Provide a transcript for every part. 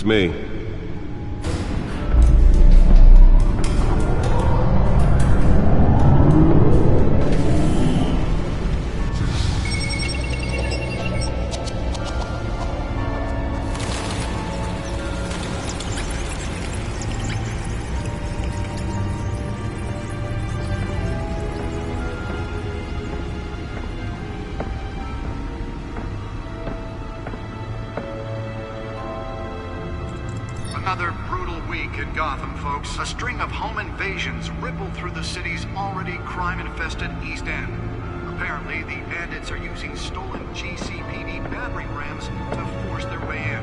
It's me. Another brutal week in Gotham, folks. A string of home invasions rippled through the city's already crime-infested East End. Apparently, the bandits are using stolen GCPD battering rams to force their way in,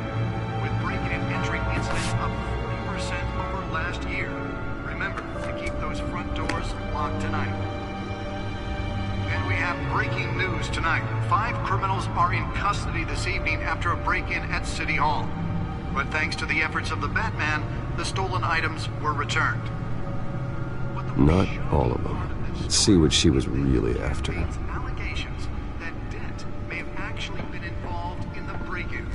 with break-in and entry incidents up 40% over last year. Remember to keep those front doors locked tonight. And we have breaking news tonight. 5 criminals are in custody this evening after a break-in at City Hall. But thanks to the efforts of the Batman, the stolen items were returned. Not all of them. Let's see what she was really after. Allegations that Dent may have actually been involved in the break-in.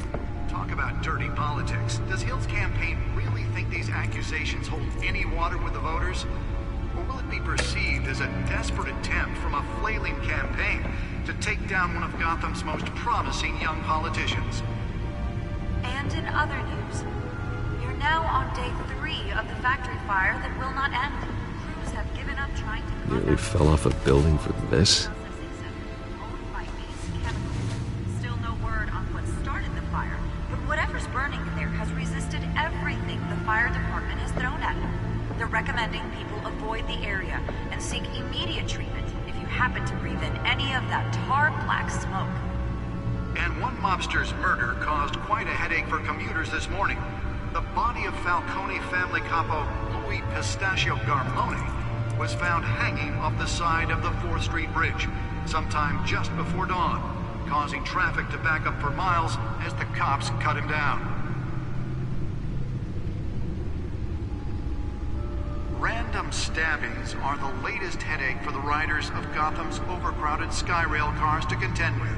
Talk about dirty politics. Does Hill's campaign really think these accusations hold any water with the voters? Or will it be perceived as a desperate attempt from a flailing campaign to take down one of Gotham's most promising young politicians? And in other news, you're now on day 3 of the factory fire that will not end. Crews have given up trying to... Nearly fell off a building for this? Still no word on what started the fire, but whatever's burning there has resisted everything the fire department has thrown at it. They're recommending people avoid the area and seek immediate treatment if you happen to breathe in any of that tar black smoke. And one mobster's murder caused quite a headache for commuters this morning. The body of Falcone family capo Louis Pistachio Garmone was found hanging off the side of the 4th Street Bridge sometime just before dawn, causing traffic to back up for miles as the cops cut him down. Random stabbings are the latest headache for the riders of Gotham's overcrowded Skyrail cars to contend with.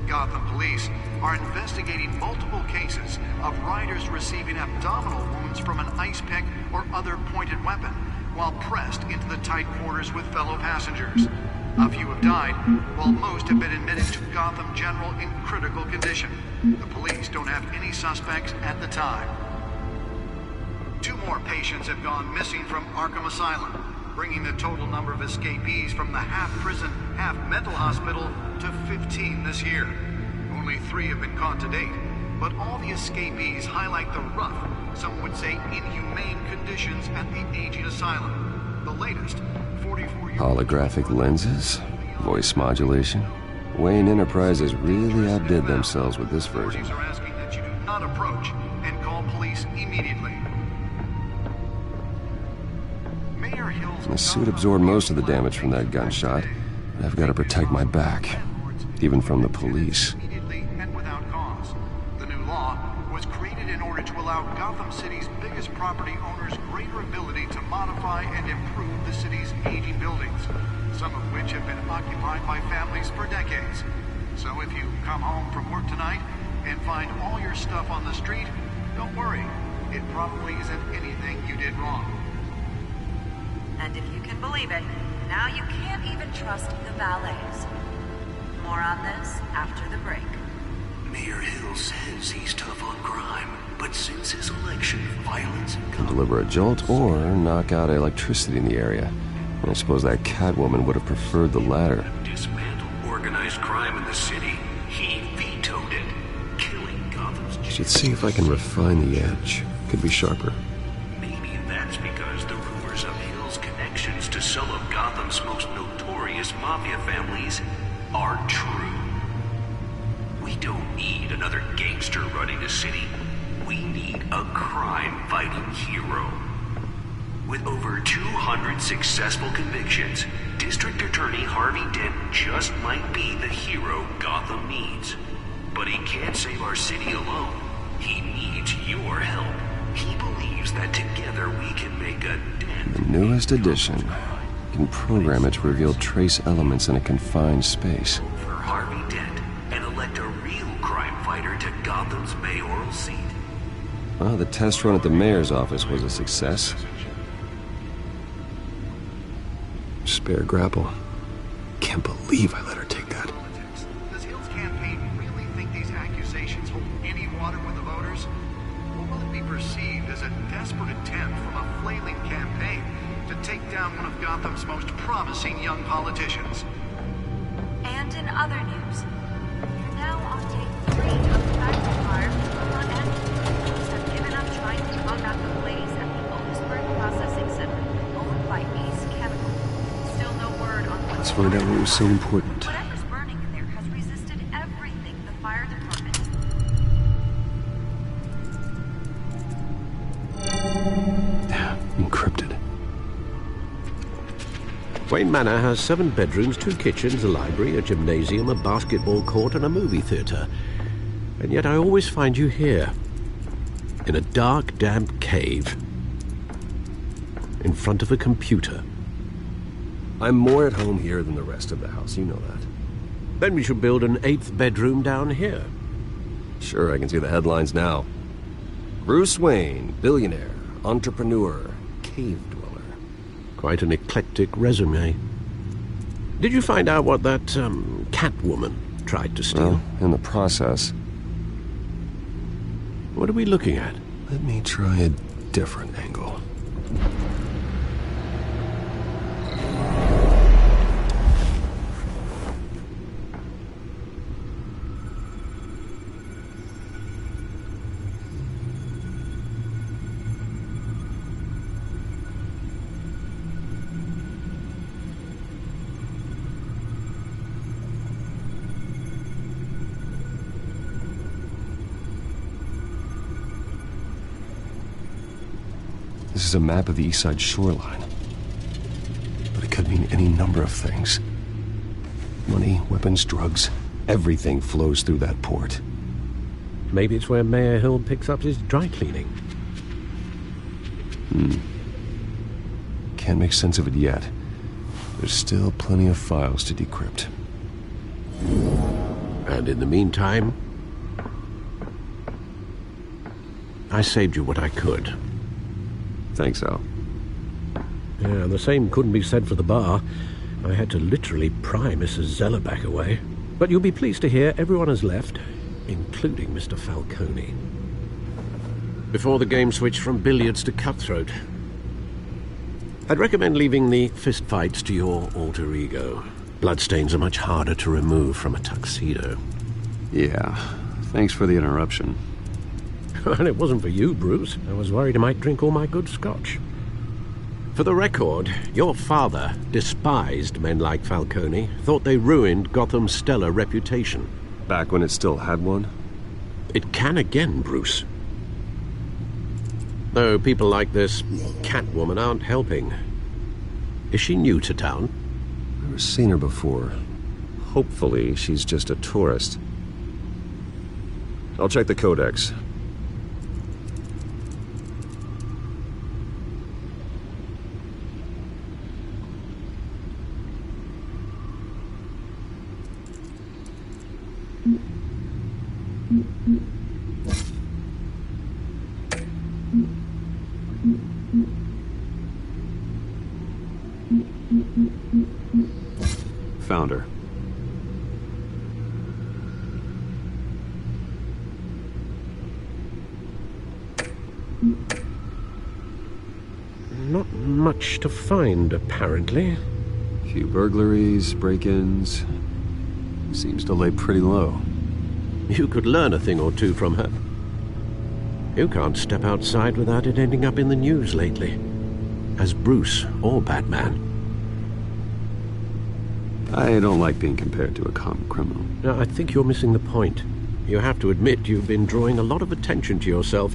Gotham police are investigating multiple cases of riders receiving abdominal wounds from an ice pick or other pointed weapon while pressed into the tight quarters with fellow passengers. A few have died, while most have been admitted to Gotham General in critical condition. The police don't have any suspects at the time. 2 more patients have gone missing from Arkham Asylum, bringing the total number of escapees from the half-prison, half-mental hospital to 15 this year. Only 3 have been caught to date, but all the escapees highlight the rough, some would say inhumane conditions at the aging asylum. The latest, 44-year-old... Holographic lenses? Voice modulation? Wayne Enterprises really outdid themselves with this version. Authorities are asking that you do not approach and call police immediately. Mayor Hill's... The suit absorbed most of the damage from that gunshot. I've got to protect my back, even from the police. Immediately and without cause. The new law was created in order to allow Gotham City's biggest property owners greater ability to modify and improve the city's aging buildings, some of which have been occupied by families for decades. So if you come home from work tonight and find all your stuff on the street, don't worry. It probably isn't anything you did wrong. And if you can believe it, now you can't even trust the valets. More on this after the break. Mayor Hill says he's tough on crime, but since his election, violence and Deliver a jolt or knock out electricity in the area. I suppose that Catwoman would have preferred the latter. dismantle organized crime in the city. He vetoed it, killing Gotham's... Should see if I can refine the edge. Could be sharper. Maybe that's because the rumors of Hill's connections to some of Gotham's most notorious mafia families are true. We don't need another gangster running the city. We need a crime-fighting hero. With over 200 successful convictions, District Attorney Harvey Dent just might be the hero Gotham needs. But he can't save our city alone. He needs your help. He believes that together we can make a dent. The newest edition. You can program it to reveal trace elements in a confined space. For Harvey Dent and elect a real crime fighter to Gotham's mayoral seat. Well, the test run at the mayor's office was a success. Spare grapple. Can't believe I let her take that. Does Hill's campaign really think these accusations hold any water with the voters? Or will it be perceived as a desperate attempt from a flailing campaign to take down one of Gotham's most promising young politicians? And in other news, we're now on day 3 of the factory fire in Vermont, and police have given up trying to put out the blaze at the Otisburg Processing Center, owned by Ace Chemical. Still no word on what... Let's find out what was so important. Whatever's burning in there has resisted everything the fire department... Encrypted. Wayne Manor has 7 bedrooms, 2 kitchens, a library, a gymnasium, a basketball court, and a movie theatre. And yet I always find you here, in a dark, damp cave, in front of a computer. I'm more at home here than the rest of the house, you know that. Then we should build an 8th bedroom down here. Sure, I can see the headlines now. Bruce Wayne, billionaire, entrepreneur, cave dweller. Quite an eclectic resume. Did you find out what that, Catwoman tried to steal? Well, in the process. What are we looking at? Let me try a different angle. This is a map of the East Side shoreline. But it could mean any number of things. Money, weapons, drugs, everything flows through that port. Maybe it's where Mayor Hill picks up his dry cleaning. Can't make sense of it yet. There's still plenty of files to decrypt. And in the meantime, I saved you what I could. Thanks, Al. Yeah, the same couldn't be said for the bar. I had to literally pry Mrs. Zellerback away. But you'll be pleased to hear everyone has left, including Mr. Falcone. Before the game switched from billiards to cutthroat. I'd recommend leaving the fistfights to your alter ego. Bloodstains are much harder to remove from a tuxedo. Yeah, thanks for the interruption. And it wasn't for you, Bruce. I was worried I might drink all my good scotch. For the record, your father despised men like Falcone, thought they ruined Gotham's stellar reputation. Back when it still had one? It can again, Bruce. Though people like this Catwoman aren't helping. Is she new to town? Never seen her before. Hopefully, she's just a tourist. I'll check the codex. Found her. Not much to find, apparently. Few burglaries, break-ins. Seems to lay pretty low. You could learn a thing or two from her. You can't step outside without it ending up in the news lately. As Bruce or Batman. I don't like being compared to a common criminal. Now, I think you're missing the point. You have to admit you've been drawing a lot of attention to yourself,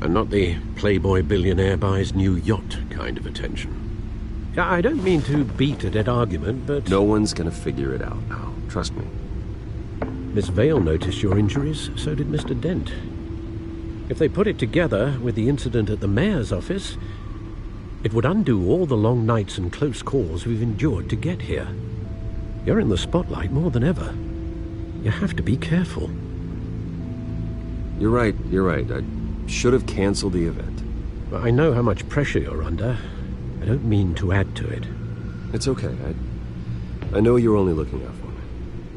and not the playboy billionaire buys new yacht kind of attention. I don't mean to beat a dead argument, but... No one's gonna figure it out now. Trust me. Miss Vale noticed your injuries, so did Mr. Dent. If they put it together with the incident at the mayor's office, it would undo all the long nights and close calls we've endured to get here. You're in the spotlight more than ever. You have to be careful. You're right. I should have canceled the event. Well, I know how much pressure you're under. I don't mean to add to it. It's okay. I know you're only looking out for me.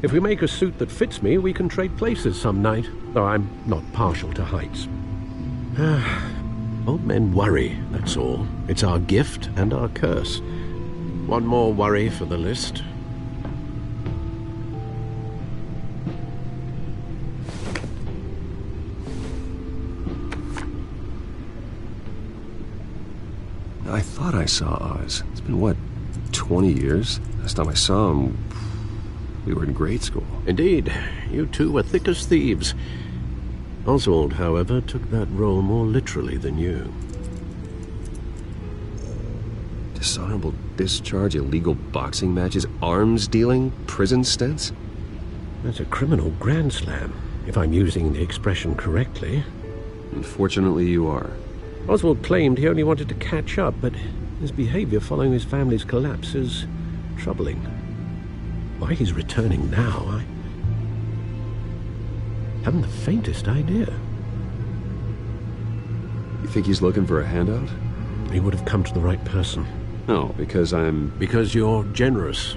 If we make a suit that fits me, we can trade places some night, though I'm not partial to heights. Old men worry, that's all. It's our gift and our curse. One more worry for the list. I thought I saw Oz. It's been, what, 20 years? Last time I saw him, we were in grade school. Indeed, you two were thick as thieves. Oswald, however, took that role more literally than you. Dishonorable discharge, illegal boxing matches, arms dealing, prison stints? That's a criminal grand slam, if I'm using the expression correctly. Unfortunately, you are. Oswald claimed he only wanted to catch up, but his behavior following his family's collapse is troubling. Why he's returning now, I haven't the faintest idea. You think he's looking for a handout? He would have come to the right person. No, because Because you're generous.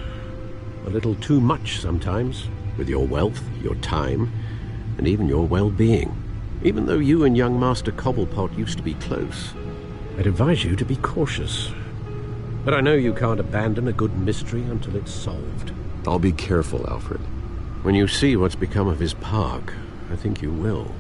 A little too much sometimes, with your wealth, your time, and even your well-being. Even though you and young Master Cobblepot used to be close, I'd advise you to be cautious. But I know you can't abandon a good mystery until it's solved. I'll be careful, Alfred. When you see what's become of his park, I think you will.